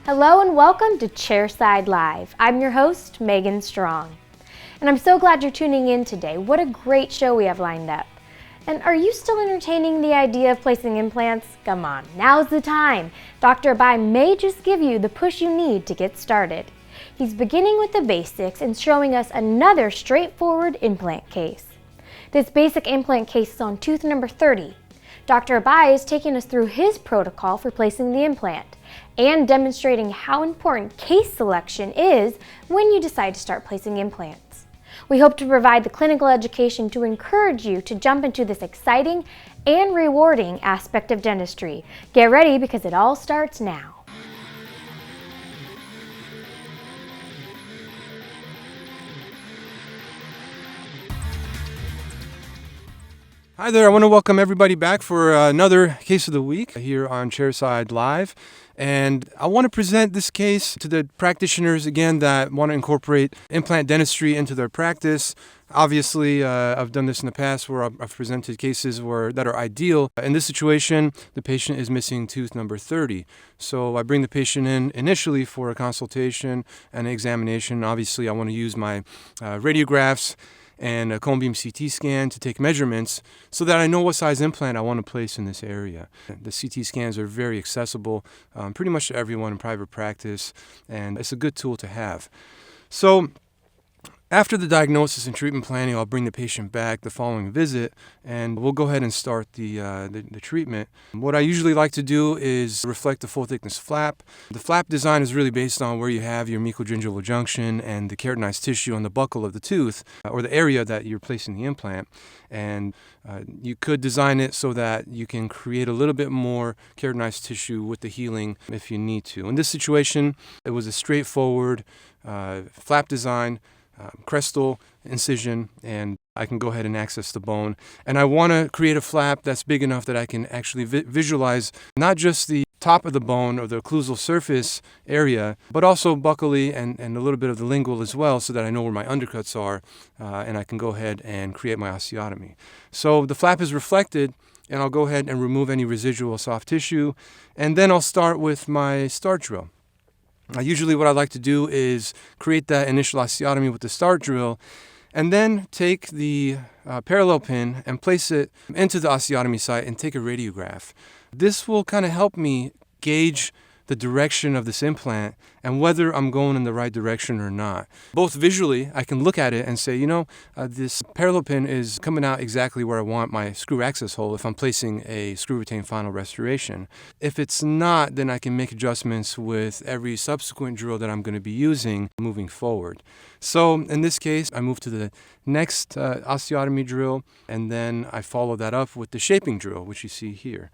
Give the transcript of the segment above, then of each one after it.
Hello and welcome to Chairside Live. I'm your host, Megan Strong. And I'm so glad you're tuning in today. What a great show we have lined up. And are you still entertaining the idea of placing implants? Come on, now's the time. Dr. Abai may just give you the push you need to get started. He's beginning with the basics and showing us another straightforward implant case. This basic implant case is on tooth number 30. Dr. Abai is taking us through his protocol for placing the implant and demonstrating how important case selection is when you decide to start placing implants. We hope to provide the clinical education to encourage you to jump into this exciting and rewarding aspect of dentistry. Get ready because it all starts now. Hi there, I want to welcome everybody back for another case of the week here on Chairside Live. And I want to present this case to the practitioners again that want to incorporate implant dentistry into their practice. Obviously, I've done this in the past where I've presented cases that are ideal. In this situation, the patient is missing tooth number 30. So I bring the patient in initially for a consultation and an examination. Obviously, I want to use my radiographs and a cone beam CT scan to take measurements so that I know what size implant I want to place in this area. The CT scans are very accessible pretty much to everyone in private practice, and it's a good tool to have. So after the diagnosis and treatment planning, I'll bring the patient back the following visit, and we'll go ahead and start the treatment. What I usually like to do is reflect the full thickness flap. The flap design is really based on where you have your mesogingival junction and the keratinized tissue on the buccal of the tooth, or the area that you're placing the implant. And you could design it so that you can create a little bit more keratinized tissue with the healing if you need to. In this situation, it was a straightforward flap design. Crestal incision, and I can go ahead and access the bone. And I want to create a flap that's big enough that I can actually visualize not just the top of the bone or the occlusal surface area, but also buccally and a little bit of the lingual as well, so that I know where my undercuts are, and I can go ahead and create my osteotomy. So the flap is reflected, and I'll go ahead and remove any residual soft tissue, and then I'll start with my start drill. Usually what I like to do is create that initial osteotomy with the start drill and then take the parallel pin and place it into the osteotomy site and take a radiograph. This will kind of help me gauge the direction of this implant and whether I'm going in the right direction or not. Both visually, I can look at it and say, this parallel pin is coming out exactly where I want my screw access hole if I'm placing a screw retain final restoration. If it's not, then I can make adjustments with every subsequent drill that I'm going to be using moving forward. So in this case, I move to the next osteotomy drill, and then I follow that up with the shaping drill, which you see here.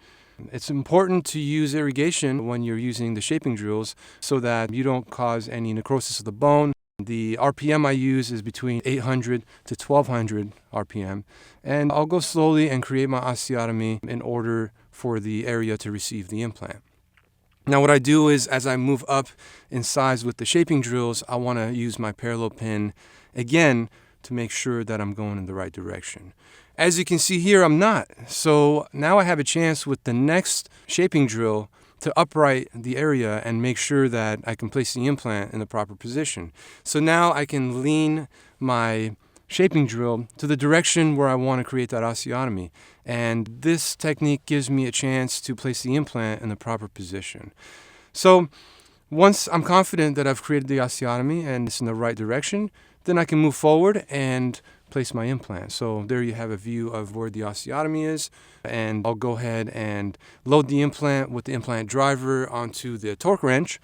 It's important to use irrigation when you're using the shaping drills so that you don't cause any necrosis of the bone. The RPM I use is between 800 to 1200 RPM, and I'll go slowly and create my osteotomy in order for the area to receive the implant. Now what I do is, as I move up in size with the shaping drills, I want to use my parallel pin again to make sure that I'm going in the right direction. As you can see here, I'm not. So now I have a chance with the next shaping drill to upright the area and make sure that I can place the implant in the proper position. So now I can lean my shaping drill to the direction where I want to create that osteotomy. And this technique gives me a chance to place the implant in the proper position. So once I'm confident that I've created the osteotomy and it's in the right direction, then I can move forward and place my implant. So there you have a view of where the osteotomy is, and I'll go ahead and load the implant with the implant driver onto the torque wrench,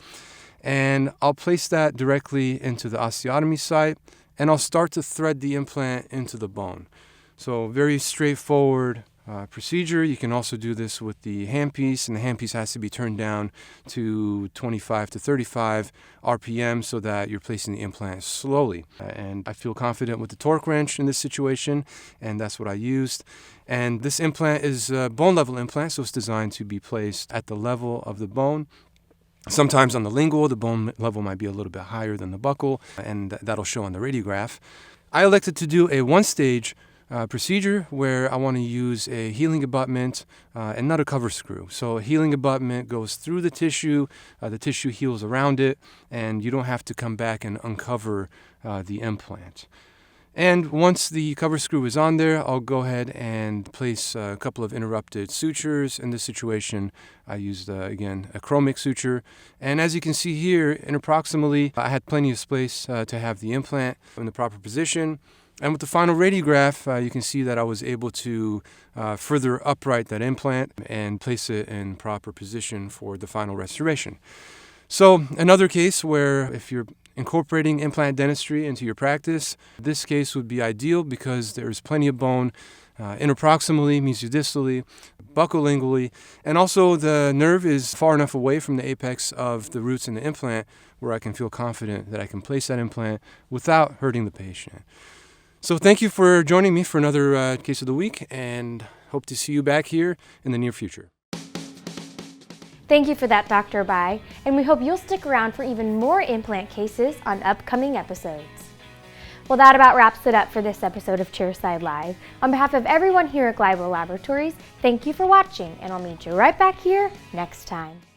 and I'll place that directly into the osteotomy site, and I'll start to thread the implant into the bone. So very straightforward procedure. You can also do this with the handpiece, and the handpiece has to be turned down to 25 to 35 RPM so that you're placing the implant slowly. And I feel confident with the torque wrench in this situation, and that's what I used. And this implant is a bone level implant, so it's designed to be placed at the level of the bone. Sometimes on the lingual, the bone level might be a little bit higher than the buccal, and that'll show on the radiograph. I elected to do a one-stage procedure where I want to use a healing abutment and not a cover screw. So a healing abutment goes through the tissue heals around it, and you don't have to come back and uncover the implant. And once the cover screw is on there, I'll go ahead and place a couple of interrupted sutures. In this situation, I used, again, a chromic suture. And as you can see here, interproximally, I had plenty of space to have the implant in the proper position. And with the final radiograph, you can see that I was able to further upright that implant and place it in proper position for the final restoration. So another case where if you're incorporating implant dentistry into your practice, this case would be ideal because there's plenty of bone interproximally, mesiodistally, buccolingually, and also the nerve is far enough away from the apex of the roots in the implant where I can feel confident that I can place that implant without hurting the patient. So thank you for joining me for another case of the week, and hope to see you back here in the near future. Thank you for that, Dr. Abai, and we hope you'll stick around for even more implant cases on upcoming episodes. Well, that about wraps it up for this episode of Chairside Live. On behalf of everyone here at Glibo Laboratories, thank you for watching, and I'll meet you right back here next time.